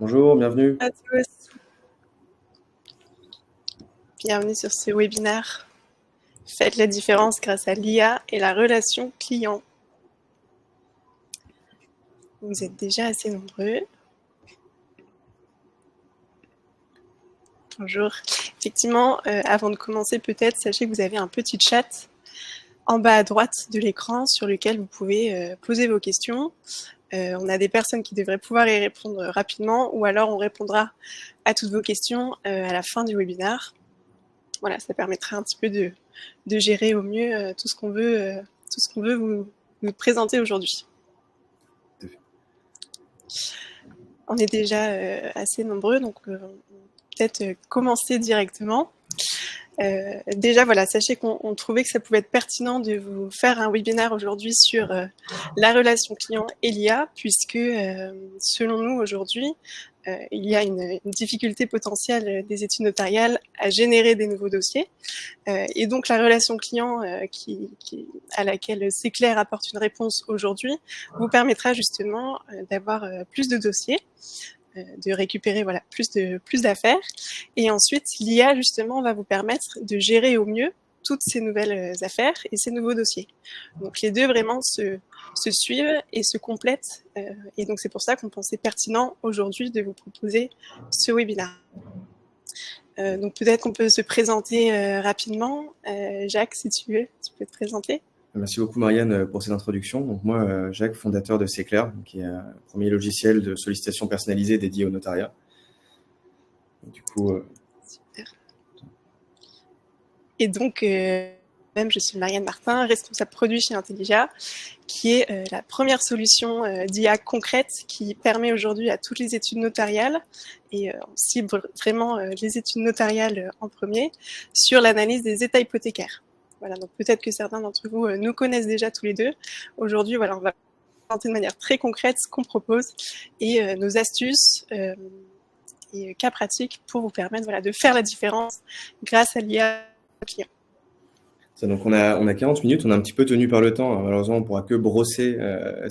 Bonjour, bienvenue. À tous, bienvenue sur ce webinaire. Faites la différence grâce à l'IA et la relation client. Vous êtes déjà assez nombreux. Bonjour. Effectivement, avant de commencer, peut-être, sachez que vous avez un petit chat en bas à droite de l'écran sur lequel vous pouvez poser vos questions. On a des personnes qui devraient pouvoir y répondre rapidement, ou alors on répondra à toutes vos questions à la fin du webinaire. Voilà, ça permettra un petit peu de gérer au mieux tout ce qu'on veut vous présenter aujourd'hui. On est déjà assez nombreux, donc on peut peut-être commencer directement. Déjà, voilà, sachez qu'on trouvait que ça pouvait être pertinent de vous faire un webinaire aujourd'hui sur la relation client et l'IA, puisque selon nous, aujourd'hui, il y a une difficulté potentielle des études notariales à générer des nouveaux dossiers. Et donc, la relation client à laquelle Céclair apporte une réponse aujourd'hui vous permettra justement d'avoir plus de dossiers, de récupérer voilà, plus d'affaires. Et ensuite, l'IA, justement, va vous permettre de gérer au mieux toutes ces nouvelles affaires et ces nouveaux dossiers. Donc, les deux vraiment se suivent et se complètent. Et donc, c'est pour ça qu'on pensait pertinent aujourd'hui de vous proposer ce webinaire. Donc, peut-être qu'on peut se présenter rapidement. Jacques, si tu veux, tu peux te présenter. Merci beaucoup Marianne pour cette introduction. Donc moi, Jacques, fondateur de Céclair, qui est un premier logiciel de sollicitation personnalisée dédié au notariat. Et du coup, Super. Et donc, même je suis Marianne Martin, responsable produit chez Intelligia, qui est la première solution d'IA concrète qui permet aujourd'hui à toutes les études notariales, et on cible vraiment les études notariales en premier, sur l'analyse des états hypothécaires. Voilà, donc peut-être que certains d'entre vous nous connaissent déjà tous les deux. Aujourd'hui, voilà, on va présenter de manière très concrète ce qu'on propose et nos astuces et cas pratiques pour vous permettre voilà, de faire la différence grâce à l'IA client. Donc on a 40 minutes, on a un petit peu tenu par le temps. Malheureusement, on ne pourra que brosser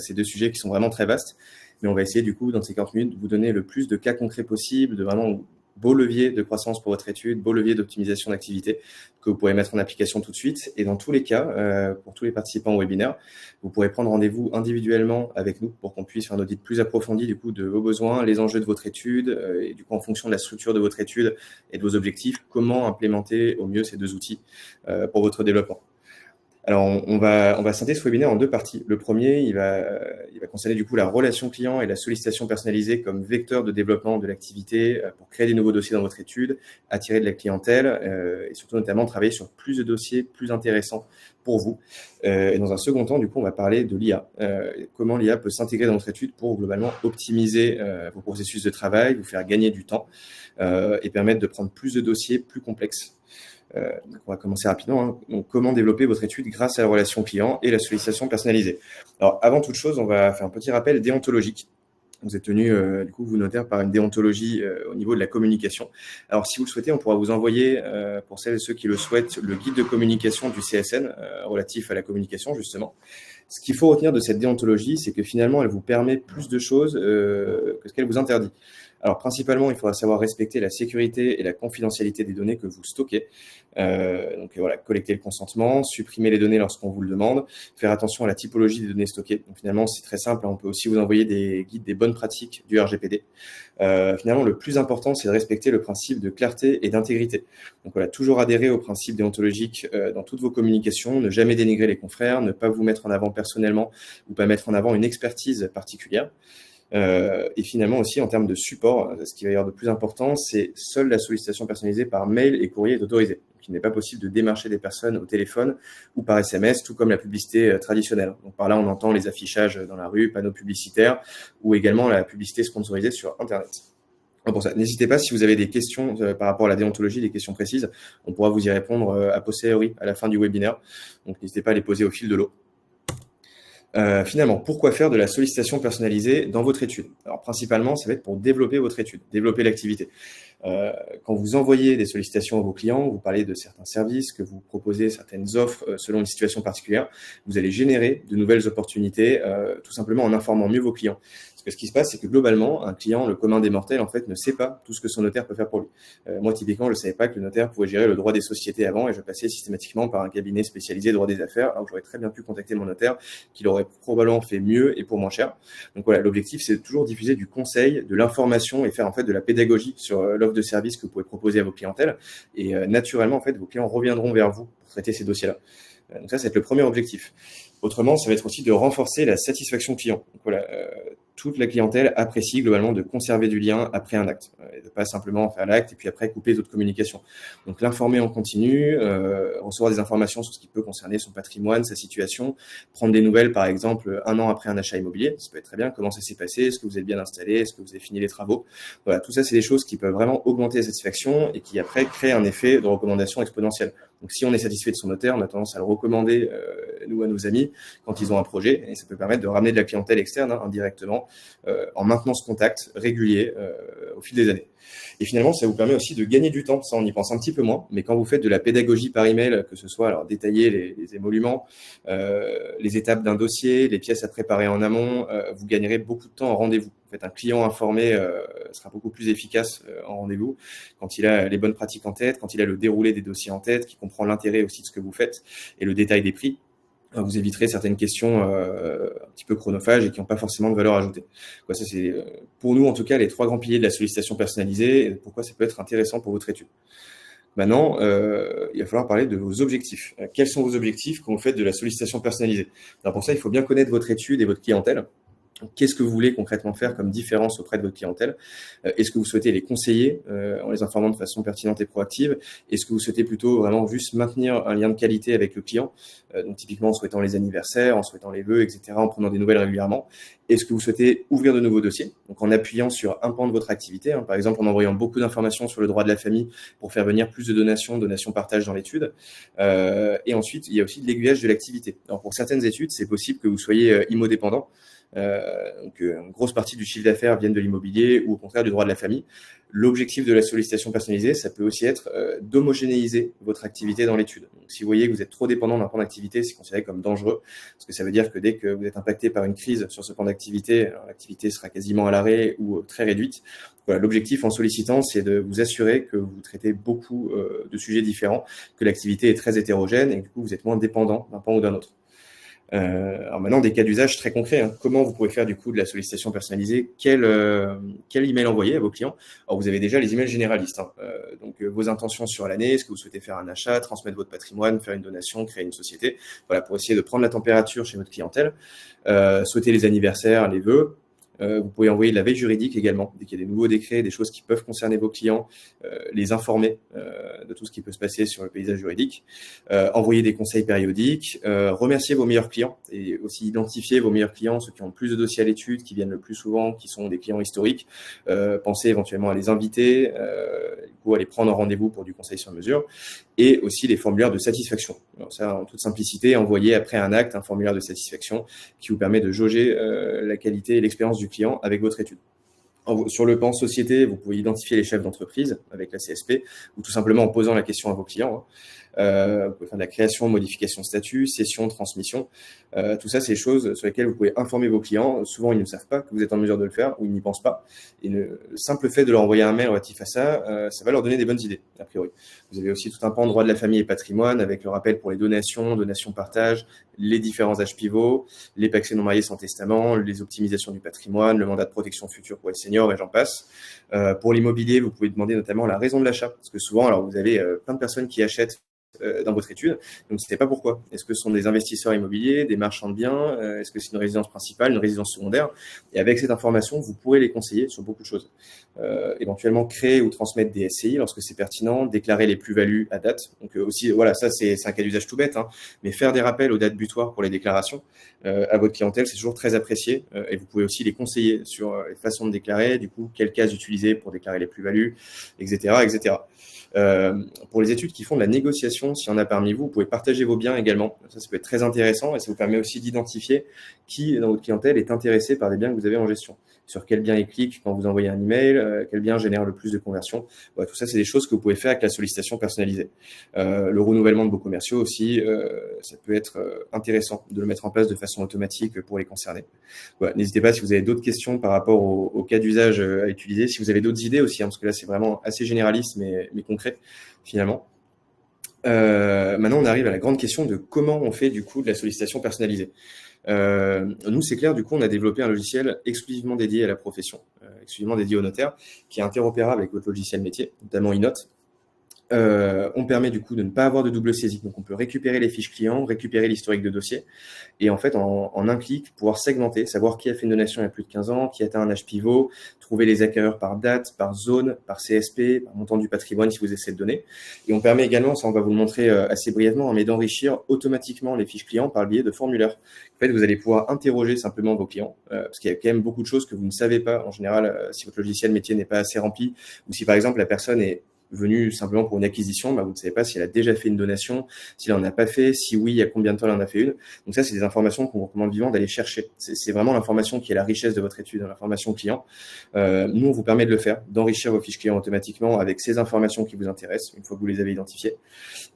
ces deux sujets qui sont vraiment très vastes. Mais on va essayer du coup, dans ces 40 minutes, de vous donner le plus de cas concrets possible, de vraiment beaux leviers de croissance pour votre étude, beaux leviers d'optimisation d'activité que vous pourrez mettre en application tout de suite. Et dans tous les cas, pour tous les participants au webinaire, vous pourrez prendre rendez-vous individuellement avec nous pour qu'on puisse faire un audit plus approfondi du coup de vos besoins, les enjeux de votre étude et du coup en fonction de la structure de votre étude et de vos objectifs, comment implémenter au mieux ces deux outils pour votre développement. Alors, on va scinder ce webinaire en deux parties. Le premier, il va concerner du coup la relation client et la sollicitation personnalisée comme vecteur de développement de l'activité pour créer des nouveaux dossiers dans votre étude, attirer de la clientèle et surtout notamment travailler sur plus de dossiers plus intéressants pour vous. Et dans un second temps, du coup, on va parler de l'IA. Comment l'IA peut s'intégrer dans votre étude pour globalement optimiser vos processus de travail, vous faire gagner du temps et permettre de prendre plus de dossiers plus complexes. Donc on va commencer rapidement. Donc, comment développer votre étude grâce à la relation client et la sollicitation personnalisée. Alors, avant toute chose, on va faire un petit rappel déontologique. Vous êtes tenu, du coup, vous notaire par une déontologie au niveau de la communication. Alors, si vous le souhaitez, on pourra vous envoyer, pour celles et ceux qui le souhaitent, le guide de communication du CSN relatif à la communication, justement. Ce qu'il faut retenir de cette déontologie, c'est que finalement, elle vous permet plus de choses que ce qu'elle vous interdit. Alors, principalement, il faudra savoir respecter la sécurité et la confidentialité des données que vous stockez. Donc voilà, collecter le consentement, supprimer les données lorsqu'on vous le demande, faire attention à la typologie des données stockées. Donc finalement, c'est très simple. On peut aussi vous envoyer des guides des bonnes pratiques du RGPD. Finalement, le plus important, c'est de respecter le principe de clarté et d'intégrité. Donc voilà, toujours adhérer au principe déontologique dans toutes vos communications, ne jamais dénigrer les confrères, ne pas vous mettre en avant personnellement ou pas mettre en avant une expertise particulière. Et finalement aussi en termes de support, ce qui va y avoir de plus important, c'est seule la sollicitation personnalisée par mail et courrier est autorisée. Donc, il n'est pas possible de démarcher des personnes au téléphone ou par SMS, tout comme la publicité traditionnelle. Donc par là, on entend les affichages dans la rue, panneaux publicitaires ou également la publicité sponsorisée sur Internet. Pour ça, n'hésitez pas si vous avez des questions par rapport à la déontologie, des questions précises, on pourra vous y répondre a posteriori à la fin du webinaire. Donc n'hésitez pas à les poser au fil de l'eau. Finalement, pourquoi faire de la sollicitation personnalisée dans votre étude? Alors, principalement, ça va être pour développer votre étude, développer l'activité. Quand vous envoyez des sollicitations à vos clients, vous parlez de certains services, que vous proposez certaines offres selon une situation particulière, vous allez générer de nouvelles opportunités tout simplement en informant mieux vos clients. Parce que ce qui se passe, c'est que globalement, un client, le commun des mortels, en fait, ne sait pas tout ce que son notaire peut faire pour lui. Moi, typiquement, je ne savais pas que le notaire pouvait gérer le droit des sociétés avant et je passais systématiquement par un cabinet spécialisé droit des affaires, alors que j'aurais très bien pu contacter mon notaire, qui l'aurait probablement fait mieux et pour moins cher. Donc voilà, l'objectif, c'est de toujours diffuser du conseil, de l'information et faire en fait de la pédagogie sur l'offre de service que vous pouvez proposer à vos clientèles. Et naturellement, en fait, vos clients reviendront vers vous pour traiter ces dossiers-là. Donc ça, c'est le premier objectif. Autrement, ça va être aussi de renforcer la satisfaction client. Donc voilà, toute la clientèle apprécie globalement de conserver du lien après un acte, et de pas simplement faire l'acte et puis après couper d'autres communications. Donc l'informer en continu, recevoir des informations sur ce qui peut concerner son patrimoine, sa situation, prendre des nouvelles par exemple un an après un achat immobilier, ça peut être très bien, comment ça s'est passé, est-ce que vous êtes bien installé, est-ce que vous avez fini les travaux. Voilà, tout ça c'est des choses qui peuvent vraiment augmenter la satisfaction et qui après créent un effet de recommandation exponentielle. Donc si on est satisfait de son notaire, on a tendance à le recommander nous à nos amis quand ils ont un projet, et ça peut permettre de ramener de la clientèle externe indirectement en maintenant ce contact régulier au fil des années. Et finalement, ça vous permet aussi de gagner du temps. Ça, on y pense un petit peu moins, mais quand vous faites de la pédagogie par email, que ce soit alors détailler les émoluments, les étapes d'un dossier, les pièces à préparer en amont, vous gagnerez beaucoup de temps en rendez-vous. En fait, un client informé sera beaucoup plus efficace en rendez-vous quand il a les bonnes pratiques en tête, quand il a le déroulé des dossiers en tête, qui comprend l'intérêt aussi de ce que vous faites et le détail des prix. Vous éviterez certaines questions un petit peu chronophages et qui n'ont pas forcément de valeur ajoutée. Quoi, ça, c'est pour nous, en tout cas, les 3 grands piliers de la sollicitation personnalisée et pourquoi ça peut être intéressant pour votre étude. Maintenant, il va falloir parler de vos objectifs. Quels sont vos objectifs quand vous faites de la sollicitation personnalisée? Alors pour ça, il faut bien connaître votre étude et votre clientèle. Qu'est-ce que vous voulez concrètement faire comme différence auprès de votre clientèle? Est-ce que vous souhaitez les conseiller en les informant de façon pertinente et proactive? Est-ce que vous souhaitez plutôt vraiment juste maintenir un lien de qualité avec le client, donc typiquement en souhaitant les anniversaires, en souhaitant les vœux, etc., en prenant des nouvelles régulièrement? Est-ce que vous souhaitez ouvrir de nouveaux dossiers, donc en appuyant sur un pan de votre activité, par exemple en envoyant beaucoup d'informations sur le droit de la famille pour faire venir plus de donations partage dans l'étude. Et ensuite, il y a aussi de l'aiguillage de l'activité. Alors pour certaines études, c'est possible que vous soyez IMO-dépendant. Donc une grosse partie du chiffre d'affaires vienne de l'immobilier ou au contraire du droit de la famille. L'objectif de la sollicitation personnalisée, ça peut aussi être d'homogénéiser votre activité dans l'étude. Donc, si vous voyez que vous êtes trop dépendant d'un plan d'activité, c'est considéré comme dangereux, parce que ça veut dire que dès que vous êtes impacté par une crise sur ce plan d'activité, l'activité sera quasiment à l'arrêt ou très réduite. Voilà, l'objectif en sollicitant, c'est de vous assurer que vous traitez beaucoup de sujets différents, que l'activité est très hétérogène et que du coup, vous êtes moins dépendant d'un pan ou d'un autre. Alors maintenant, des cas d'usage très concrets. Comment vous pouvez faire du coup de la sollicitation personnalisée? Quel email envoyer à vos clients? Alors vous avez déjà les emails généralistes. Donc vos intentions sur l'année, est-ce que vous souhaitez faire un achat, transmettre votre patrimoine, faire une donation, créer une société? Voilà, pour essayer de prendre la température chez votre clientèle. Souhaiter les anniversaires, les vœux. Vous pouvez envoyer de la veille juridique également, dès qu'il y a des nouveaux décrets, des choses qui peuvent concerner vos clients, les informer de tout ce qui peut se passer sur le paysage juridique, envoyer des conseils périodiques, remercier vos meilleurs clients et aussi identifier vos meilleurs clients, ceux qui ont le plus de dossiers à l'étude, qui viennent le plus souvent, qui sont des clients historiques. Pensez éventuellement à les inviter, du coup à les prendre en rendez-vous pour du conseil sur mesure, et aussi les formulaires de satisfaction. Alors ça, en toute simplicité, envoyer après un acte un formulaire de satisfaction qui vous permet de jauger la qualité et l'expérience du client avec votre étude. Sur le plan société, vous pouvez identifier les chefs d'entreprise avec la CSP ou tout simplement en posant la question à vos clients. Vous pouvez faire de la création, modification de statut, cession, transmission. Tout ça, c'est des choses sur lesquelles vous pouvez informer vos clients. Souvent, ils ne savent pas que vous êtes en mesure de le faire ou ils n'y pensent pas. Et le simple fait de leur envoyer un mail relatif à ça, ça va leur donner des bonnes idées, a priori. Vous avez aussi tout un pan de droit de la famille et patrimoine avec le rappel pour les donations partage, les différents âges pivots, les pacsés non mariés sans testament, les optimisations du patrimoine, le mandat de protection future pour les seniors et j'en passe. Pour l'immobilier, vous pouvez demander notamment la raison de l'achat. Parce que souvent, alors vous avez plein de personnes qui achètent dans votre étude, donc ne savez pas pourquoi. Est-ce que ce sont des investisseurs immobiliers, des marchands de biens, est-ce que c'est une résidence principale, une résidence secondaire? Et avec cette information, vous pourrez les conseiller sur beaucoup de choses. Éventuellement créer ou transmettre des SCI lorsque c'est pertinent, déclarer les plus-values à date. Donc aussi, voilà, ça c'est un cas d'usage tout bête, mais faire des rappels aux dates butoirs pour les déclarations à votre clientèle, c'est toujours très apprécié et vous pouvez aussi les conseiller sur les façons de déclarer, du coup, quelles cases utiliser pour déclarer les plus-values, etc., etc. Pour les études qui font de la négociation, s'il y en a parmi vous, vous pouvez partager vos biens également. Ça peut être très intéressant et ça vous permet aussi d'identifier qui dans votre clientèle est intéressé par des biens que vous avez en gestion. sur quel bien ils cliquent quand vous envoyez un email, quel bien génère le plus de conversions. Voilà, tout ça, c'est des choses que vous pouvez faire avec la sollicitation personnalisée. Le renouvellement de vos commerciaux aussi, ça peut être intéressant de le mettre en place de façon automatique pour les concernés. Voilà, n'hésitez pas si vous avez d'autres questions par rapport au cas d'usage à utiliser, si vous avez d'autres idées aussi, parce que là, c'est vraiment assez généraliste, mais concret, finalement. Maintenant, on arrive à la grande question de comment on fait du coup de la sollicitation personnalisée. Nous, c'est clair, du coup, on a développé un logiciel exclusivement dédié à la profession, exclusivement dédié aux notaires, qui est interopérable avec votre logiciel métier, notamment eNote. On permet du coup de ne pas avoir de double saisie. Donc, on peut récupérer les fiches clients, récupérer l'historique de dossier et en fait, en un clic, pouvoir segmenter, savoir qui a fait une donation il y a plus de 15 ans, qui a atteint un âge pivot, trouver les acquéreurs par date, par zone, par CSP, par montant du patrimoine si vous essayez de donner. Et on permet également, ça on va vous le montrer assez brièvement, mais d'enrichir automatiquement les fiches clients par le biais de formulaires. En fait, vous allez pouvoir interroger simplement vos clients parce qu'il y a quand même beaucoup de choses que vous ne savez pas en général si votre logiciel métier n'est pas assez rempli ou si par exemple la personne est venu simplement pour une acquisition, vous ne savez pas si elle a déjà fait une donation, s'il n'en a pas fait, si oui, il y a combien de temps elle en a fait une. Donc ça, c'est des informations qu'on vous recommande vivement d'aller chercher. C'est vraiment l'information qui est la richesse de votre étude, l'information client. Nous, on vous permet de le faire, d'enrichir vos fiches clients automatiquement avec ces informations qui vous intéressent, une fois que vous les avez identifiées.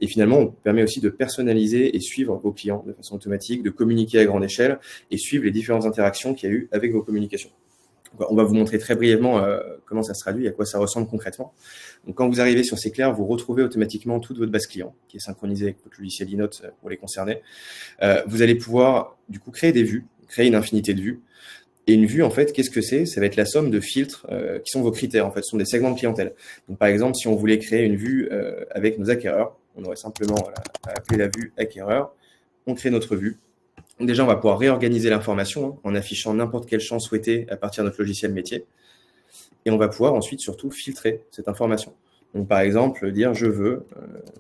Et finalement, on vous permet aussi de personnaliser et suivre vos clients de façon automatique, de communiquer à grande échelle et suivre les différentes interactions qu'il y a eu avec vos communications. On va vous montrer très brièvement comment ça se traduit et à quoi ça ressemble concrètement. Donc, quand vous arrivez sur Céclair, vous retrouvez automatiquement toute votre base client qui est synchronisée avec votre logiciel eNote pour les concernés. Vous allez pouvoir du coup créer des vues, créer une infinité de vues. Et une vue, en fait, qu'est-ce que c'est? Ça va être la somme de filtres qui sont vos critères, en fait, ce sont des segments de clientèle. Donc, par exemple, si on voulait créer une vue avec nos acquéreurs, on aurait simplement à appeler la vue acquéreur, on crée notre vue. Déjà, on va pouvoir réorganiser l'information en affichant n'importe quel champ souhaité à partir de notre logiciel métier. Et on va pouvoir ensuite surtout filtrer cette information. Donc, par exemple, dire je veux,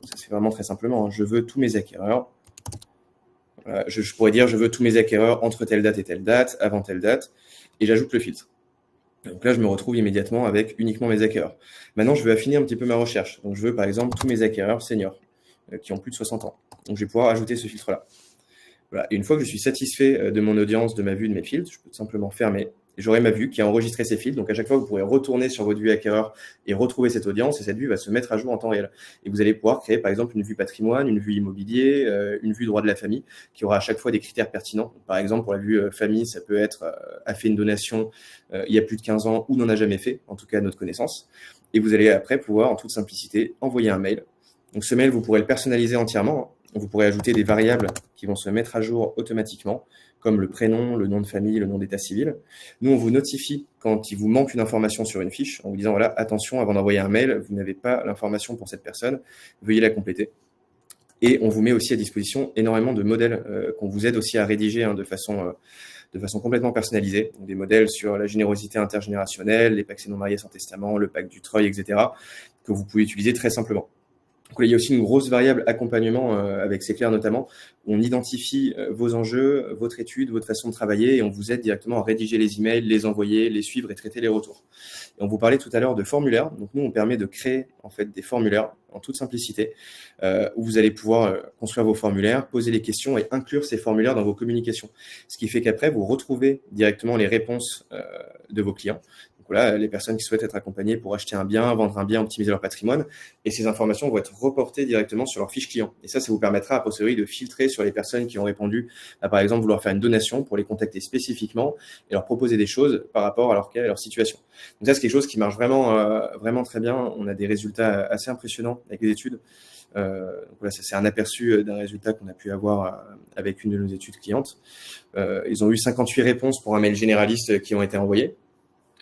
ça c'est vraiment très simplement, je veux tous mes acquéreurs. Je pourrais dire je veux tous mes acquéreurs entre telle date et telle date, avant telle date, et j'ajoute le filtre. Donc là, je me retrouve immédiatement avec uniquement mes acquéreurs. Maintenant, je veux affiner un petit peu ma recherche. Donc, je veux par exemple tous mes acquéreurs seniors qui ont plus de 60 ans. Donc, je vais pouvoir ajouter ce filtre-là. Voilà. Et une fois que je suis satisfait de mon audience, de ma vue, de mes filtres, je peux tout simplement fermer. Et j'aurai ma vue qui a enregistré ces filtres. Donc, à chaque fois, vous pourrez retourner sur votre vue acquéreur et retrouver cette audience. Et cette vue va se mettre à jour en temps réel. Et vous allez pouvoir créer, par exemple, une vue patrimoine, une vue immobilier, une vue droit de la famille, qui aura à chaque fois des critères pertinents. Donc, par exemple, pour la vue famille, ça peut être a fait une donation il y a plus de 15 ans ou n'en a jamais fait, en tout cas à notre connaissance. Et vous allez après pouvoir, en toute simplicité, envoyer un mail. Donc, ce mail, vous pourrez le personnaliser entièrement. Vous pourrez ajouter des variables qui vont se mettre à jour automatiquement, comme le prénom, le nom de famille, le nom d'état civil. Nous, on vous notifie quand il vous manque une information sur une fiche, en vous disant, voilà, attention, avant d'envoyer un mail, vous n'avez pas l'information pour cette personne, veuillez la compléter. Et on vous met aussi à disposition énormément de modèles qu'on vous aide aussi à rédiger de façon complètement personnalisée. Donc, des modèles sur la générosité intergénérationnelle, les pacsés non mariés sans testament, le pacte du treuil, etc., que vous pouvez utiliser très simplement. Donc, il y a aussi une grosse variable accompagnement avec Céclair notamment, où on identifie vos enjeux, votre étude, votre façon de travailler et on vous aide directement à rédiger les emails, les envoyer, les suivre et traiter les retours. Et on vous parlait tout à l'heure de formulaires. Donc nous, on permet de créer en fait des formulaires en toute simplicité où vous allez pouvoir construire vos formulaires, poser les questions et inclure ces formulaires dans vos communications. Ce qui fait qu'après, vous retrouvez directement les réponses de vos clients. Voilà, les personnes qui souhaitent être accompagnées pour acheter un bien, vendre un bien, optimiser leur patrimoine. Et ces informations vont être reportées directement sur leur fiche client. Et ça vous permettra a posteriori de filtrer sur les personnes qui ont répondu à, par exemple, vouloir faire une donation pour les contacter spécifiquement et leur proposer des choses par rapport à leur cas et leur situation. Donc ça, c'est quelque chose qui marche vraiment très bien. On a des résultats assez impressionnants avec les études. Donc voilà, ça c'est un aperçu d'un résultat qu'on a pu avoir avec une de nos études clientes. Ils ont eu 58 réponses pour un mail généraliste qui ont été envoyées.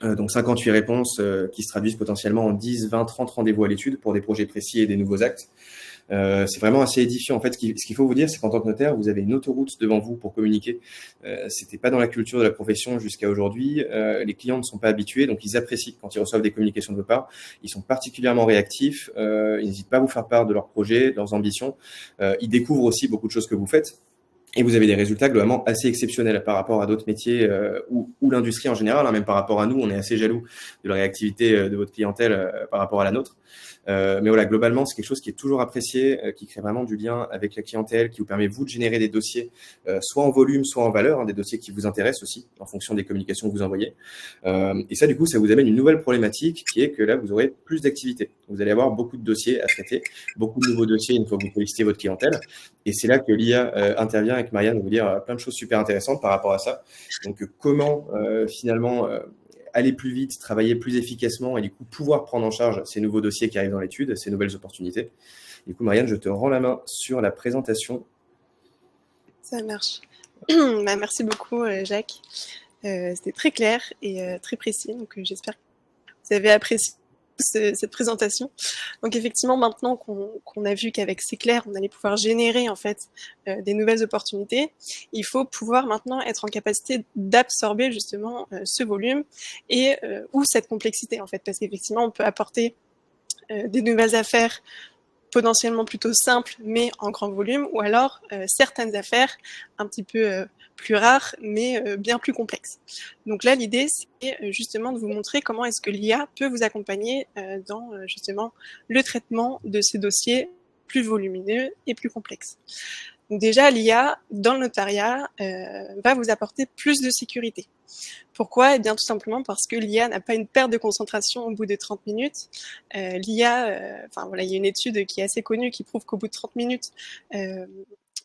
Donc 58 réponses qui se traduisent potentiellement en 10, 20, 30 rendez-vous à l'étude pour des projets précis et des nouveaux actes. C'est vraiment assez édifiant. En fait, ce qu'il faut vous dire, c'est qu'en tant que notaire, vous avez une autoroute devant vous pour communiquer. C'était pas dans la culture de la profession jusqu'à aujourd'hui. Les clients ne sont pas habitués, donc ils apprécient quand ils reçoivent des communications de votre part. Ils sont particulièrement réactifs. Ils n'hésitent pas à vous faire part de leurs projets, de leurs ambitions. Ils découvrent aussi beaucoup de choses que vous faites. Et vous avez des résultats globalement assez exceptionnels par rapport à d'autres métiers ou l'industrie en général, même par rapport à nous, on est assez jaloux de la réactivité de votre clientèle par rapport à la nôtre. Mais voilà, globalement, c'est quelque chose qui est toujours apprécié, qui crée vraiment du lien avec la clientèle, qui vous permet, vous, de générer des dossiers, soit en volume, soit en valeur, hein, des dossiers qui vous intéressent aussi, en fonction des communications que vous envoyez. Et ça, du coup, ça vous amène une nouvelle problématique qui est que là, vous aurez plus d'activités. Vous allez avoir beaucoup de dossiers à traiter, beaucoup de nouveaux dossiers une fois que vous sollicitez votre clientèle. Et c'est là que l'IA intervient avec Marianne, vous dire plein de choses super intéressantes par rapport à ça. Donc, comment finalement aller plus vite, travailler plus efficacement et du coup pouvoir prendre en charge ces nouveaux dossiers qui arrivent dans l'étude, ces nouvelles opportunités. Du coup, Marianne, je te rends la main sur la présentation. Ça marche. Bah, merci beaucoup, Jacques. C'était très clair et très précis, donc j'espère que vous avez apprécié cette présentation. Donc effectivement, maintenant qu'on a vu qu'avec C'est clair, on allait pouvoir générer en fait des nouvelles opportunités, il faut pouvoir maintenant être en capacité d'absorber justement ce volume et ou cette complexité en fait, parce qu'effectivement, on peut apporter des nouvelles affaires potentiellement plutôt simples, mais en grand volume, ou alors certaines affaires un petit peu plus rares, mais bien plus complexes. Donc là, l'idée, c'est justement de vous montrer comment est-ce que l'IA peut vous accompagner dans justement le traitement de ces dossiers plus volumineux et plus complexes. Donc déjà, l'IA, dans le notariat, va vous apporter plus de sécurité. Pourquoi? Eh bien, tout simplement parce que l'IA n'a pas une perte de concentration au bout de 30 minutes. L'IA, enfin voilà, il y a une étude qui est assez connue qui prouve qu'au bout de 30 minutes,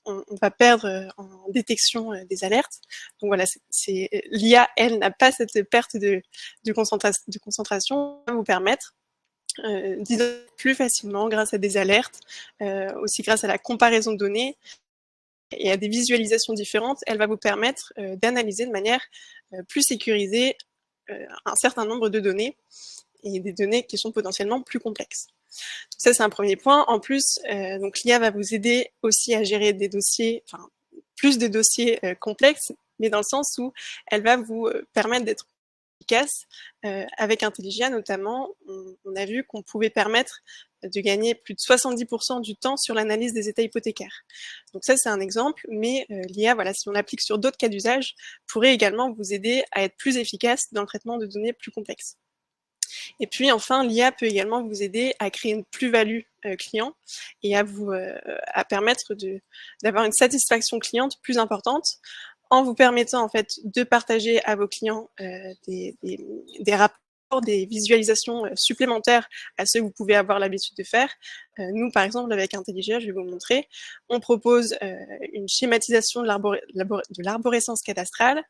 on va perdre en détection des alertes. Donc voilà, l'IA, elle, n'a pas cette perte de concentration, va vous permettre d'identifier plus facilement grâce à des alertes, aussi grâce à la comparaison de données et à des visualisations différentes, elle va vous permettre d'analyser de manière plus sécurisée un certain nombre de données et des données qui sont potentiellement plus complexes. Donc ça, c'est un premier point. En plus, donc l'IA va vous aider aussi à gérer des dossiers, enfin plus de dossiers complexes, mais dans le sens où elle va vous permettre d'être efficace. Avec Intelligia notamment, on a vu qu'on pouvait permettre de gagner plus de 70% du temps sur l'analyse des états hypothécaires. Donc ça, c'est un exemple, mais l'IA, voilà, si on l'applique sur d'autres cas d'usage, pourrait également vous aider à être plus efficace dans le traitement de données plus complexes. Et puis enfin, l'IA peut également vous aider à créer une plus-value client et à permettre d'avoir une satisfaction cliente plus importante en vous permettant en fait de partager à vos clients des rapports, des visualisations supplémentaires à ceux que vous pouvez avoir l'habitude de faire. Nous, par exemple, avec Intelligia, je vais vous montrer, on propose une schématisation de l'arborescence cadastrale.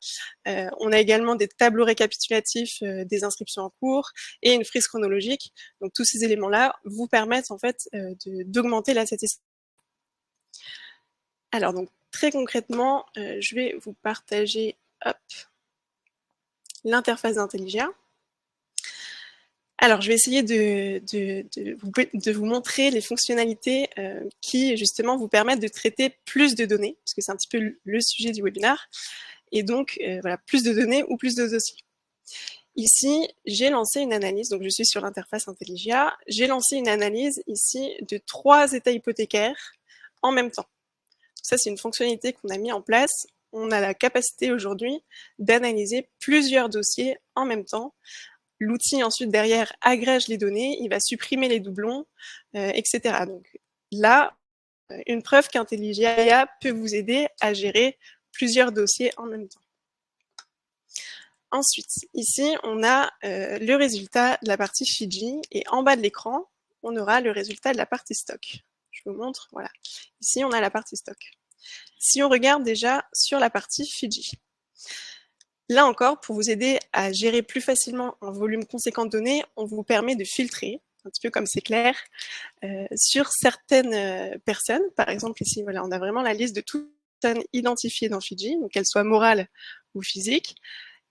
On a également des tableaux récapitulatifs des inscriptions en cours et une frise chronologique. Donc tous ces éléments-là vous permettent en fait d'augmenter la satisfaction. Alors donc très concrètement, je vais vous partager l'interface d'Intelligia. Alors, je vais essayer de vous montrer les fonctionnalités qui, justement, vous permettent de traiter plus de données, parce que c'est un petit peu le sujet du webinaire, et donc, voilà, plus de données ou plus de dossiers. Ici, j'ai lancé une analyse, donc je suis sur l'interface Intelligia, j'ai lancé une analyse ici de 3 états hypothécaires en même temps. Ça, c'est une fonctionnalité qu'on a mis en place. On a la capacité aujourd'hui d'analyser plusieurs dossiers en même temps. L'outil ensuite derrière agrège les données, il va supprimer les doublons, etc. Donc là, une preuve qu'Intelligia peut vous aider à gérer plusieurs dossiers en même temps. Ensuite, ici, on a le résultat de la partie Fiji et en bas de l'écran, on aura le résultat de la partie stock. Je vous montre, voilà. Ici, on a la partie stock. Si on regarde déjà sur la partie Fiji, là encore, pour vous aider à gérer plus facilement un volume conséquent de données, on vous permet de filtrer, un petit peu comme c'est clair, sur certaines personnes. Par exemple, ici, voilà, on a vraiment la liste de toutes les personnes identifiées dans Fiji, donc qu'elles soient morales ou physiques.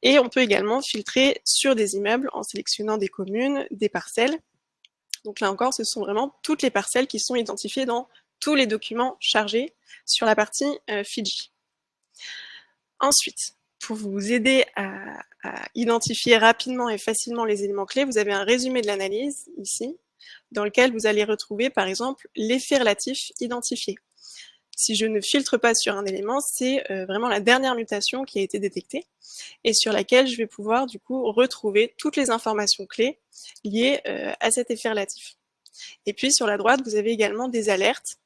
Et on peut également filtrer sur des immeubles en sélectionnant des communes, des parcelles. Donc là encore, ce sont vraiment toutes les parcelles qui sont identifiées dans tous les documents chargés sur la partie Fiji. Ensuite, pour vous aider à identifier rapidement et facilement les éléments clés, vous avez un résumé de l'analyse ici, dans lequel vous allez retrouver par exemple l'effet relatif identifié. Si je ne filtre pas sur un élément, c'est vraiment la dernière mutation qui a été détectée et sur laquelle je vais pouvoir du coup retrouver toutes les informations clés liées à cet effet relatif. Et puis sur la droite, vous avez également des alertes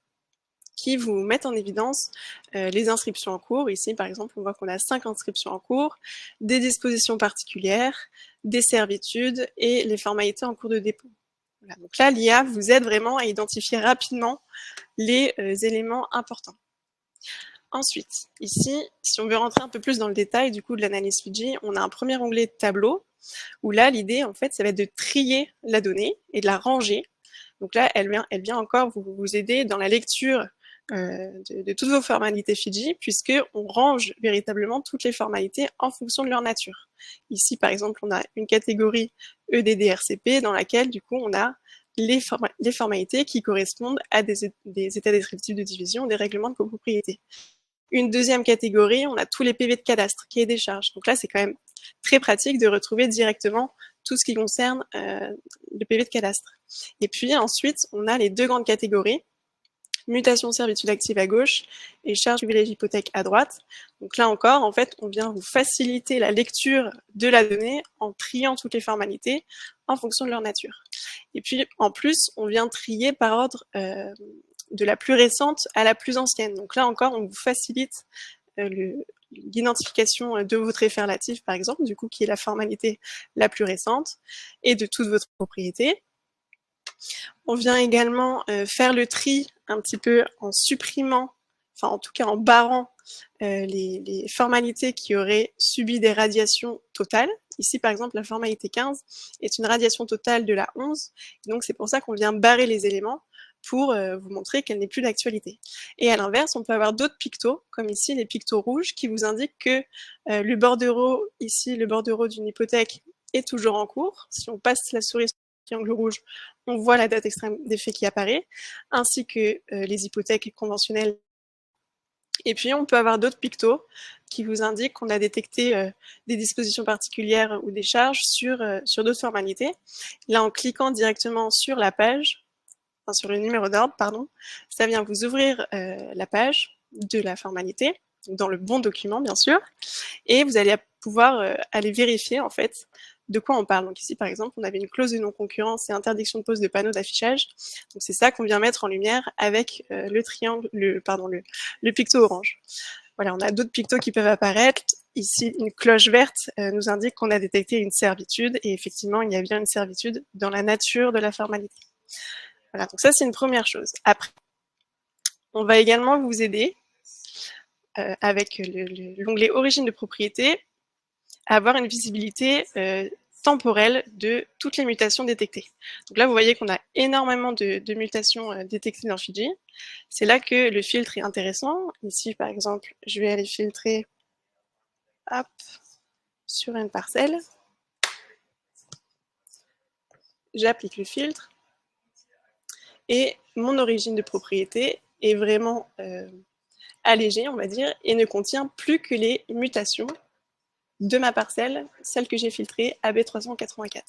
qui vous mettent en évidence les inscriptions en cours. Ici, par exemple, on voit qu'on a 5 inscriptions en cours, des dispositions particulières, des servitudes et les formalités en cours de dépôt. Voilà, donc là, l'IA vous aide vraiment à identifier rapidement les éléments importants. Ensuite, ici, si on veut rentrer un peu plus dans le détail du coup de l'analyse Fidji, on a un premier onglet de tableau, où là, l'idée, en fait, ça va être de trier la donnée et de la ranger. Donc là, elle vient encore vous aider dans la lecture de toutes vos formalités Fidji, puisqu'on range véritablement toutes les formalités en fonction de leur nature. Ici, par exemple, on a une catégorie EDDRCP dans laquelle, du coup, on a les formalités qui correspondent à des états descriptifs de division, des règlements de copropriété. Une deuxième catégorie, on a tous les PV de cadastre, qui est des charges. Donc là, c'est quand même très pratique de retrouver directement tout ce qui concerne le PV de cadastre. Et puis ensuite, on a les deux grandes catégories, mutation servitude active à gauche et charge privilège hypothèque à droite. Donc là encore, en fait, on vient vous faciliter la lecture de la donnée en triant toutes les formalités en fonction de leur nature. Et puis, en plus, on vient trier par ordre de la plus récente à la plus ancienne. Donc là encore, on vous facilite l'identification de votre effet relatif, par exemple, du coup, qui est la formalité la plus récente, et de toute votre propriété. On vient également faire le tri un petit peu en supprimant, enfin en tout cas en barrant les formalités qui auraient subi des radiations totales. Ici, par exemple, la formalité 15 est une radiation totale de la 11, donc c'est pour ça qu'on vient barrer les éléments pour vous montrer qu'elle n'est plus d'actualité. Et à l'inverse, on peut avoir d'autres pictos, comme ici les pictos rouges, qui vous indiquent que le bordereau, ici, le bordereau d'une hypothèque est toujours en cours. Si on passe la souris sur le triangle rouge, on voit la date extrême d'effet qui apparaît, ainsi que les hypothèques conventionnelles. Et puis, on peut avoir d'autres pictos qui vous indiquent qu'on a détecté des dispositions particulières ou des charges sur d'autres formalités. Là, en cliquant directement sur la page, enfin sur le numéro d'ordre, pardon, ça vient vous ouvrir la page de la formalité, dans le bon document, bien sûr, et vous allez pouvoir aller vérifier, en fait, de quoi on parle. Donc ici, par exemple, on avait une clause de non-concurrence et interdiction de pose de panneaux d'affichage. Donc c'est ça qu'on vient mettre en lumière avec le triangle, le picto orange. Voilà, on a d'autres pictos qui peuvent apparaître. Ici, une cloche verte nous indique qu'on a détecté une servitude, et effectivement, il y a bien une servitude dans la nature de la formalité. Voilà, donc ça, c'est une première chose. Après, on va également vous aider avec l'onglet origine de propriété à avoir une visibilité temporelle de toutes les mutations détectées. Donc là, vous voyez qu'on a énormément de mutations détectées dans Fidji. C'est là que le filtre est intéressant. Ici, par exemple, je vais aller filtrer hop, sur une parcelle. J'applique le filtre. Et mon origine de propriété est vraiment allégée, on va dire, et ne contient plus que les mutations de ma parcelle, celle que j'ai filtrée, AB384.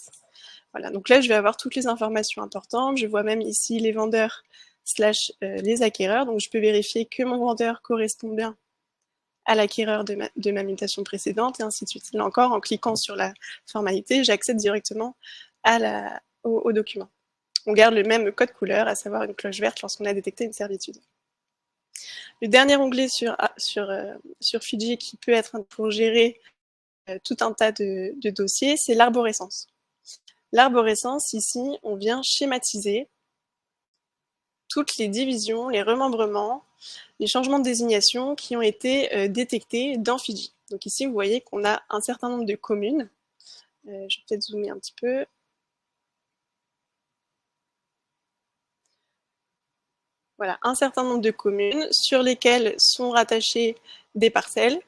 Voilà, donc là, je vais avoir toutes les informations importantes. Je vois même ici les vendeurs / les acquéreurs. Donc, je peux vérifier que mon vendeur correspond bien à l'acquéreur de ma mutation précédente, et ainsi de suite. Là encore, en cliquant sur la formalité, j'accède directement au document. On garde le même code couleur, à savoir une cloche verte lorsqu'on a détecté une servitude. Le dernier onglet sur Fidji qui peut être pour gérer tout un tas de dossiers, c'est l'arborescence. L'arborescence, ici, on vient schématiser toutes les divisions, les remembrements, les changements de désignation qui ont été détectés dans Fidji. Donc ici, vous voyez qu'on a un certain nombre de communes. Je vais peut-être zoomer un petit peu. Voilà, un certain nombre de communes sur lesquelles sont rattachées des parcelles,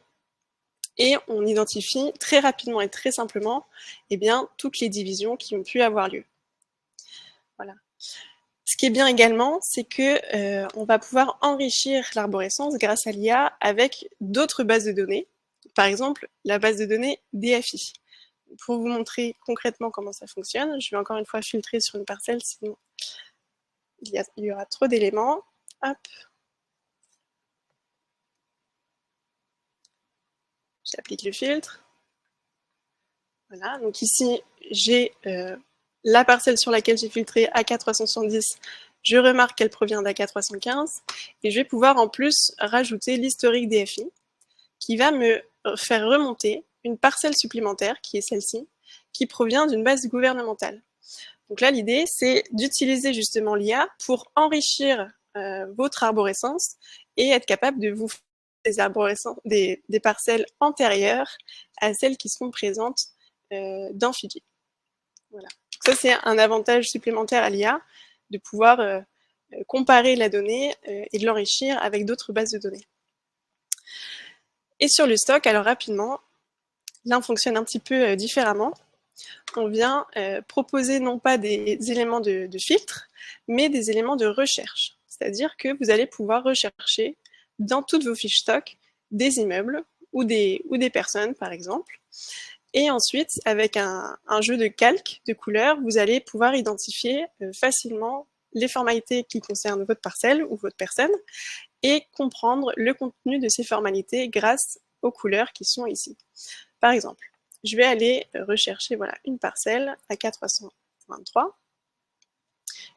et on identifie très rapidement et très simplement toutes les divisions qui ont pu avoir lieu. Voilà. Ce qui est bien également, c'est que on va pouvoir enrichir l'arborescence grâce à l'IA avec d'autres bases de données, par exemple la base de données DFI. Pour vous montrer concrètement comment ça fonctionne, je vais encore une fois filtrer sur une parcelle, sinon il y aura trop d'éléments. Hop. J'applique le filtre. Voilà, donc ici, j'ai la parcelle sur laquelle j'ai filtré AK370, je remarque qu'elle provient d'AK315 et je vais pouvoir en plus rajouter l'historique DFI qui va me faire remonter une parcelle supplémentaire qui est celle-ci, qui provient d'une base gouvernementale. Donc là, l'idée, c'est d'utiliser justement l'IA pour enrichir votre arborescence et être capable de vous faire des parcelles antérieures à celles qui sont présentes dans Figgy. Voilà. Ça, c'est un avantage supplémentaire à l'IA, de pouvoir comparer la donnée et de l'enrichir avec d'autres bases de données. Et sur le stock, alors rapidement, là, on fonctionne un petit peu différemment. On vient proposer non pas des éléments de filtre, mais des éléments de recherche. C'est-à-dire que vous allez pouvoir rechercher dans toutes vos fiches stock des immeubles ou des personnes, par exemple. Et ensuite, avec un jeu de calque, de couleurs, vous allez pouvoir identifier facilement les formalités qui concernent votre parcelle ou votre personne et comprendre le contenu de ces formalités grâce aux couleurs qui sont ici. Par exemple, je vais aller rechercher voilà, une parcelle à AK323.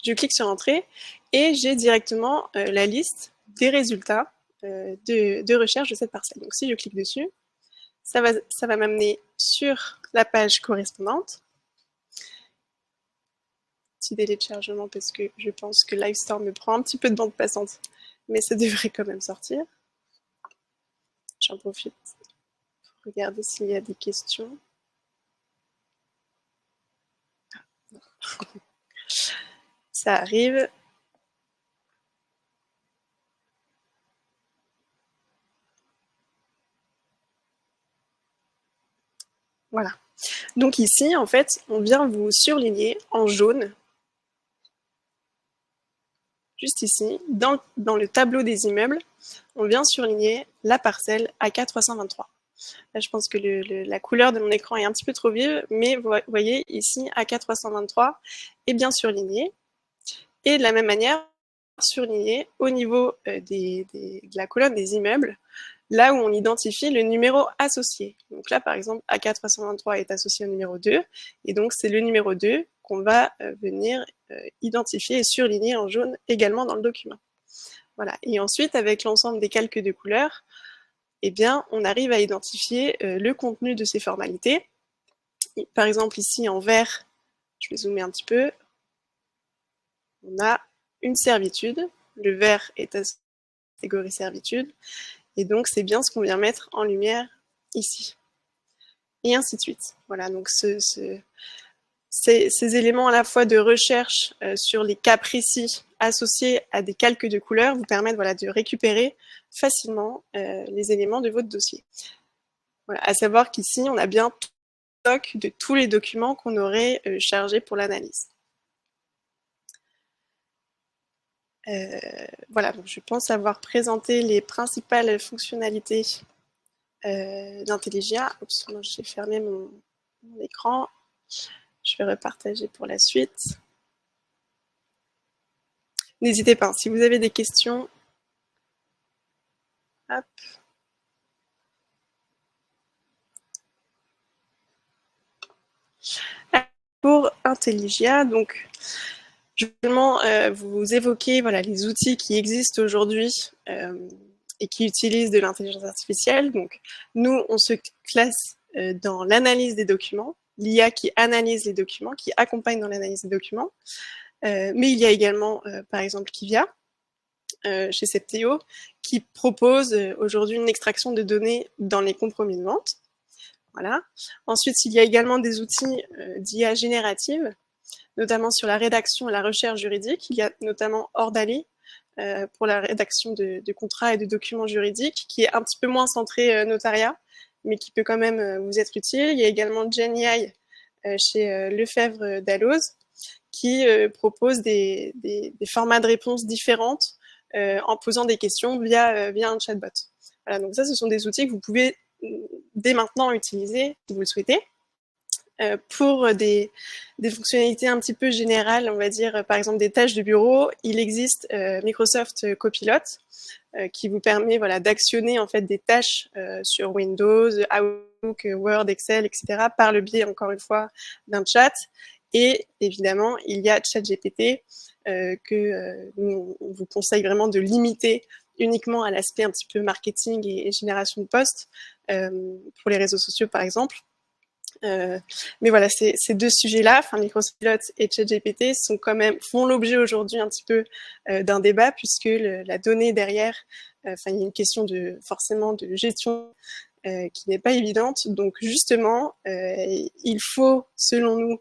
Je clique sur Entrée et j'ai directement la liste des résultats de recherche de cette parcelle. Donc si je clique dessus, ça va m'amener sur la page correspondante. Petit délai de chargement parce que je pense que Livestorm me prend un petit peu de bande passante, mais ça devrait quand même sortir. J'en profite pour regarder s'il y a des questions. Ça arrive. Voilà. Donc ici, en fait, on vient vous surligner en jaune, juste ici, dans le tableau des immeubles, on vient surligner la parcelle AK323. Là, je pense que la couleur de mon écran est un petit peu trop vive, mais vous voyez ici, AK323 est bien surligné. Et de la même manière, surligné au niveau de la colonne des immeubles, là où on identifie le numéro associé. Donc là, par exemple, AK323 est associé au numéro 2, et donc c'est le numéro 2 qu'on va venir identifier et surligner en jaune également dans le document. Voilà. Et ensuite, avec l'ensemble des calques de couleurs, eh bien, on arrive à identifier le contenu de ces formalités. Et par exemple, ici en vert, je vais zoomer un petit peu, on a une servitude. Le vert est à catégorie servitude. Et donc, c'est bien ce qu'on vient mettre en lumière ici. Et ainsi de suite. Voilà, donc ces éléments à la fois de recherche sur les cas précis associés à des calques de couleurs vous permettent voilà, de récupérer facilement les éléments de votre dossier. Voilà, à savoir qu'ici, on a bien tout le stock de tous les documents qu'on aurait chargés pour l'analyse. Voilà, donc je pense avoir présenté les principales fonctionnalités d'Intelligia. Oups, moi j'ai fermé mon écran. Je vais repartager pour la suite. N'hésitez pas, si vous avez des questions. Hop. Pour Intelligia, donc je vais vraiment vous évoquer voilà, les outils qui existent aujourd'hui et qui utilisent de l'intelligence artificielle. Donc, nous, on se classe dans l'analyse des documents, l'IA qui analyse les documents, qui accompagne dans l'analyse des documents. Mais il y a également, par exemple, Kivia, chez Septéo, qui propose aujourd'hui une extraction de données dans les compromis de vente. Voilà. Ensuite, il y a également des outils d'IA générative, notamment sur la rédaction et la recherche juridique. Il y a notamment Ordali pour la rédaction de contrats et de documents juridiques, qui est un petit peu moins centré notariat, mais qui peut quand même vous être utile. Il y a également GenAI chez Lefebvre Dalloz, qui propose des formats de réponses différentes en posant des questions via un chatbot. Voilà, donc ça, ce sont des outils que vous pouvez dès maintenant utiliser si vous le souhaitez. Pour des fonctionnalités un petit peu générales, on va dire par exemple des tâches de bureau, il existe Microsoft Copilot qui vous permet voilà, d'actionner en fait des tâches sur Windows, Outlook, Word, Excel, etc. par le biais encore une fois d'un chat Et évidemment, il y a ChatGPT on vous conseille vraiment de limiter uniquement à l'aspect un petit peu marketing et génération de posts pour les réseaux sociaux, par exemple. Mais voilà, ces deux sujets-là, Microspilot et ChatGPT, font l'objet aujourd'hui un petit peu d'un débat, puisque la donnée derrière, il y a une question forcément de gestion qui n'est pas évidente. Donc justement, il faut, selon nous,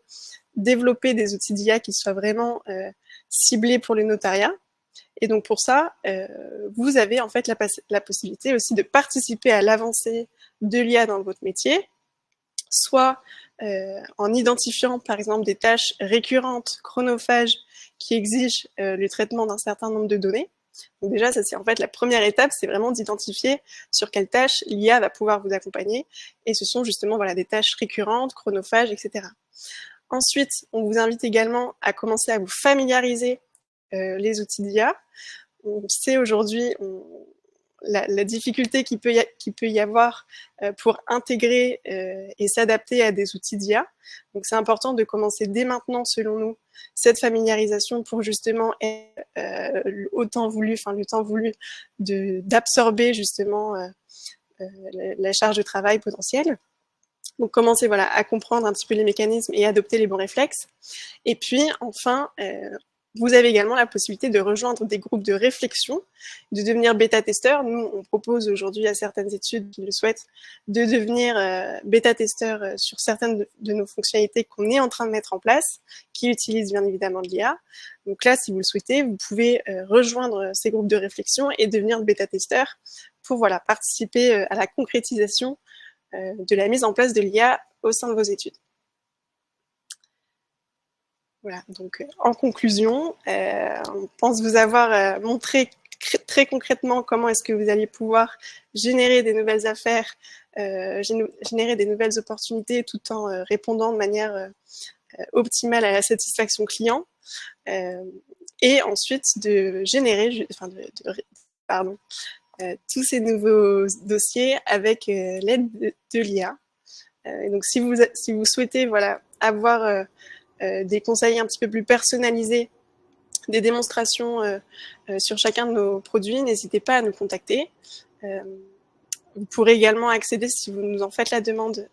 développer des outils d'IA qui soient vraiment ciblés pour le notariat. Et donc pour ça, vous avez en fait la possibilité aussi de participer à l'avancée de l'IA dans votre métier, soit en identifiant par exemple des tâches récurrentes, chronophages, qui exigent le traitement d'un certain nombre de données. Donc déjà, ça c'est en fait la première étape, c'est vraiment d'identifier sur quelles tâches l'IA va pouvoir vous accompagner. Et ce sont justement des tâches récurrentes, chronophages, etc. Ensuite, on vous invite également à commencer à vous familiariser les outils d'IA. On sait aujourd'hui la difficulté qu'il peut y avoir pour intégrer et s'adapter à des outils d'IA. Donc c'est important de commencer dès maintenant, selon nous, cette familiarisation pour justement être le temps voulu d'absorber justement la charge de travail potentielle. Donc commencer à comprendre un petit peu les mécanismes et adopter les bons réflexes. Et puis enfin, vous avez également la possibilité de rejoindre des groupes de réflexion, de devenir bêta-testeur. Nous, on propose aujourd'hui à certaines études qui le souhaitent de devenir bêta-testeur sur certaines de nos fonctionnalités qu'on est en train de mettre en place, qui utilisent bien évidemment de l'IA. Donc là, si vous le souhaitez, vous pouvez rejoindre ces groupes de réflexion et devenir bêta-testeur pour participer à la concrétisation de la mise en place de l'IA au sein de vos études. Voilà, donc en conclusion, on pense vous avoir montré très concrètement comment est-ce que vous allez pouvoir générer des nouvelles affaires, générer des nouvelles opportunités tout en répondant de manière optimale à la satisfaction client, et ensuite de générer, tous ces nouveaux dossiers avec l'aide de l'IA. Donc si vous souhaitez avoir des conseils un petit peu plus personnalisés, des démonstrations sur chacun de nos produits, n'hésitez pas à nous contacter. Vous pourrez également accéder, si vous nous en faites la demande,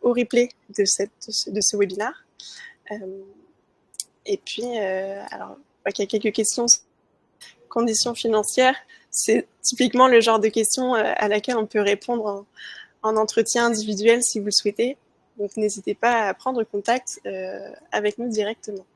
au replay de ce webinaire. Et puis, alors, il y a quelques questions sur les conditions financières. C'est typiquement le genre de questions à laquelle on peut répondre en entretien individuel si vous le souhaitez. Donc, n'hésitez pas à prendre contact avec nous directement.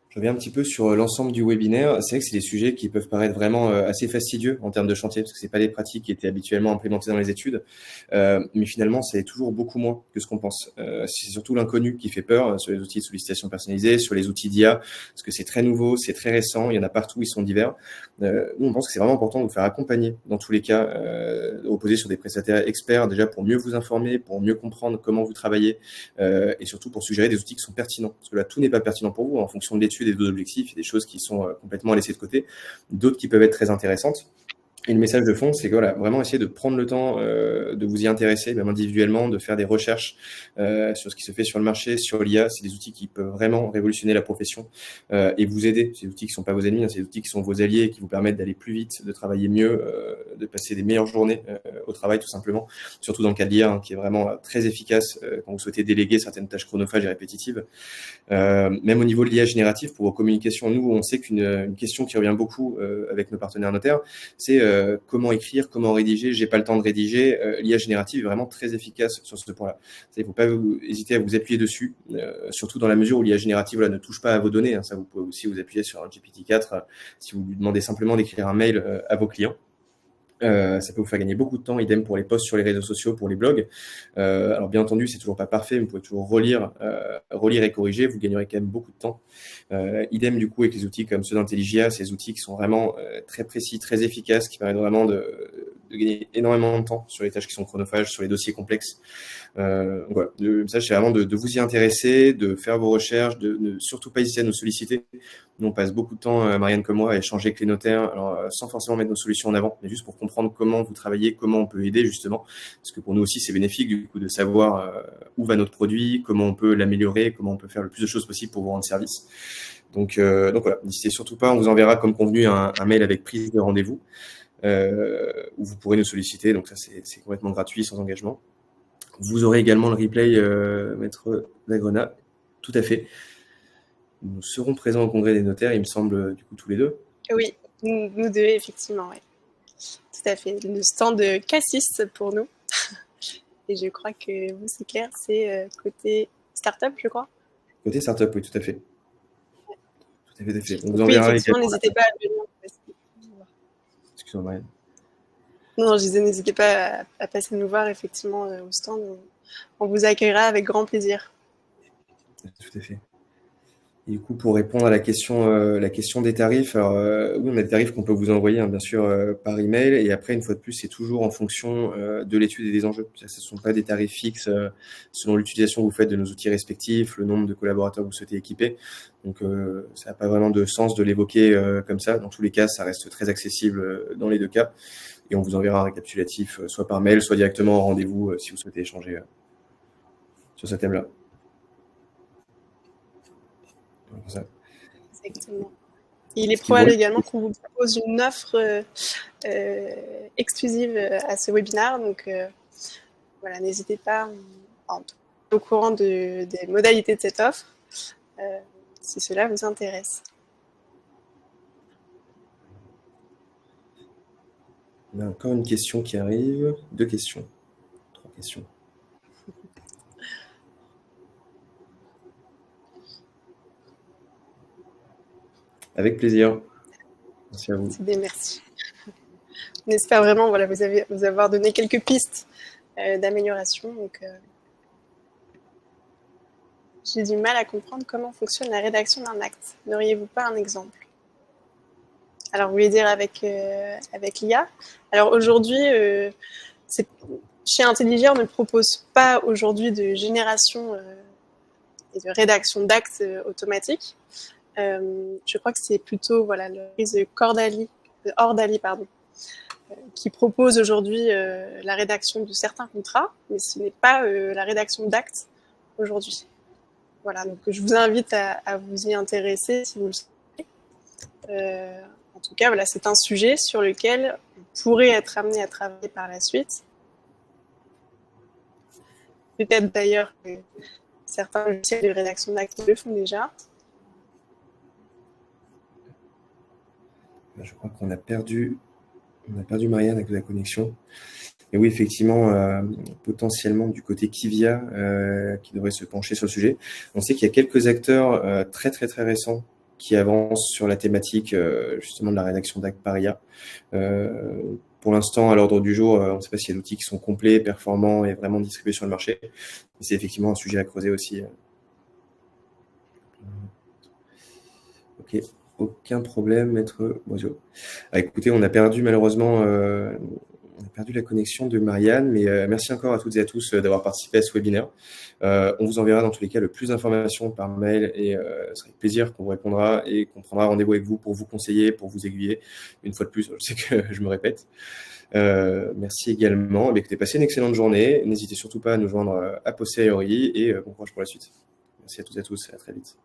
Je reviens un petit peu sur l'ensemble du webinaire. C'est vrai que c'est des sujets qui peuvent paraître vraiment assez fastidieux en termes de chantier, parce que c'est pas des pratiques qui étaient habituellement implémentées dans les études. Mais finalement, c'est toujours beaucoup moins que ce qu'on pense. C'est surtout l'inconnu qui fait peur sur les outils de sollicitation personnalisée, sur les outils d'IA, parce que c'est très nouveau, c'est très récent, il y en a partout, ils sont divers. Nous, on pense que c'est vraiment important de vous faire accompagner dans tous les cas, de reposer sur des prestataires experts déjà pour mieux vous informer, pour mieux comprendre comment vous travaillez, et surtout pour suggérer des outils qui sont pertinents. Parce que là, tout n'est pas pertinent pour vous en fonction de l'étude et d'autres objectifs. Il y a des choses qui sont complètement laissées de côté, d'autres qui peuvent être très intéressantes. Et le message de fond, c'est que vraiment essayer de prendre le temps de vous y intéresser, même individuellement, de faire des recherches sur ce qui se fait sur le marché, sur l'IA. C'est des outils qui peuvent vraiment révolutionner la profession et vous aider. C'est des outils qui ne sont pas vos ennemis, c'est des outils qui sont vos alliés et qui vous permettent d'aller plus vite, de travailler mieux, de passer des meilleures journées au travail, tout simplement. Surtout dans le cas de l'IA, qui est vraiment très efficace quand vous souhaitez déléguer certaines tâches chronophages et répétitives. Même au niveau de l'IA générative, pour vos communications, nous, on sait qu'une question qui revient beaucoup avec nos partenaires notaires, c'est comment écrire, comment rédiger. J'ai pas le temps de rédiger. L'IA générative est vraiment très efficace sur ce point-là. Il ne faut pas hésiter à vous appuyer dessus, surtout dans la mesure où l'IA générative ne touche pas à vos données. Ça, vous pouvez aussi vous appuyer sur un GPT-4 si vous lui demandez simplement d'écrire un mail à vos clients. Ça peut vous faire gagner beaucoup de temps, idem pour les posts sur les réseaux sociaux, pour les blogs. Alors bien entendu, c'est toujours pas parfait, mais vous pouvez toujours relire et corriger, vous gagnerez quand même beaucoup de temps. Idem du coup avec les outils comme ceux d'Intelligia, ces outils qui sont vraiment très précis, très efficaces, qui permettent vraiment de gagner énormément de temps sur les tâches qui sont chronophages, sur les dossiers complexes. Donc voilà, le message, c'est vraiment de vous y intéresser, de faire vos recherches, de ne surtout pas hésiter à nous solliciter. Nous, on passe beaucoup de temps, Marianne comme moi, à échanger avec les notaires, alors, sans forcément mettre nos solutions en avant, mais juste pour comprendre comment vous travaillez, comment on peut aider justement, parce que pour nous aussi, c'est bénéfique du coup de savoir où va notre produit, comment on peut l'améliorer, comment on peut faire le plus de choses possible pour vous rendre service. Donc voilà, n'hésitez surtout pas, on vous enverra comme convenu un mail avec prise de rendez-vous où vous pourrez nous solliciter, donc ça c'est complètement gratuit, sans engagement. Vous aurez également le replay, Maître Lagrena, tout à fait. Nous serons présents au congrès des notaires, il me semble, du coup, tous les deux. Oui, nous deux, effectivement, oui. Tout à fait. Le stand de Cassis pour nous. Et je crois que vous, c'est clair, c'est côté startup, je crois. Côté startup, oui, tout à fait. Tout à fait, tout à fait. On vous Oui, enverra effectivement, également. n'hésitez pas à venir. Excusez-moi, Marianne. Non, je disais, n'hésitez pas à passer nous voir, effectivement, au stand. On vous accueillera avec grand plaisir. Tout à fait. Et du coup, pour répondre à la question des tarifs, alors oui, on a des tarifs qu'on peut vous envoyer, hein, bien sûr, par email. Et après, une fois de plus, c'est toujours en fonction de l'étude et des enjeux. Ce ne sont pas des tarifs fixes selon l'utilisation que vous faites de nos outils respectifs, le nombre de collaborateurs que vous souhaitez équiper. Donc, ça n'a pas vraiment de sens de l'évoquer comme ça. Dans tous les cas, ça reste très accessible dans les deux cas. Et on vous enverra un récapitulatif, soit par mail, soit directement en rendez-vous si vous souhaitez échanger sur ce thème-là. Ça. Exactement. Il est probable également qu'on vous propose une offre exclusive à ce webinaire. Donc voilà, n'hésitez pas au courant des modalités de cette offre si cela vous intéresse. On a encore une question qui arrive. 2 questions. 3 questions. Avec plaisir. Merci à vous. C'est bien, merci. On espère vraiment voilà, vous avoir donné quelques pistes d'amélioration. Donc, j'ai du mal à comprendre comment fonctionne la rédaction d'un acte. N'auriez-vous pas un exemple? Alors, vous voulez dire avec l'IA? Alors, aujourd'hui, chez Intelliger, on ne propose pas aujourd'hui de génération et de rédaction d'actes automatiques. Je crois que c'est plutôt voilà, l'entreprise Ordali, qui propose aujourd'hui la rédaction de certains contrats, mais ce n'est pas la rédaction d'actes aujourd'hui. Voilà, donc je vous invite à vous y intéresser si vous le souhaitez. En tout cas, voilà, c'est un sujet sur lequel on pourrait être amené à travailler par la suite. Peut-être d'ailleurs que certains logiciels de rédaction d'actes le font déjà. Je crois qu'on a perdu Marianne avec la connexion. Et oui, effectivement, potentiellement du côté Kivia qui devrait se pencher sur le sujet. On sait qu'il y a quelques acteurs très très très récents qui avancent sur la thématique justement de la rédaction d'actes par IA. Pour l'instant, à l'ordre du jour, on ne sait pas s'il y a d'outils qui sont complets, performants et vraiment distribués sur le marché. Mais c'est effectivement un sujet à creuser aussi. Ok. Aucun problème, Maître Boiseau. Écoutez, on a perdu malheureusement la connexion de Marianne, mais merci encore à toutes et à tous d'avoir participé à ce webinaire. On vous enverra dans tous les cas le plus d'informations par mail et ce sera avec plaisir qu'on vous répondra et qu'on prendra rendez-vous avec vous pour vous conseiller, pour vous aiguiller. Une fois de plus, je sais que je me répète. Merci également. Écoutez, passez une excellente journée. N'hésitez surtout pas à nous joindre a posteriori et bon courage pour la suite. Merci à toutes et à tous et à très vite.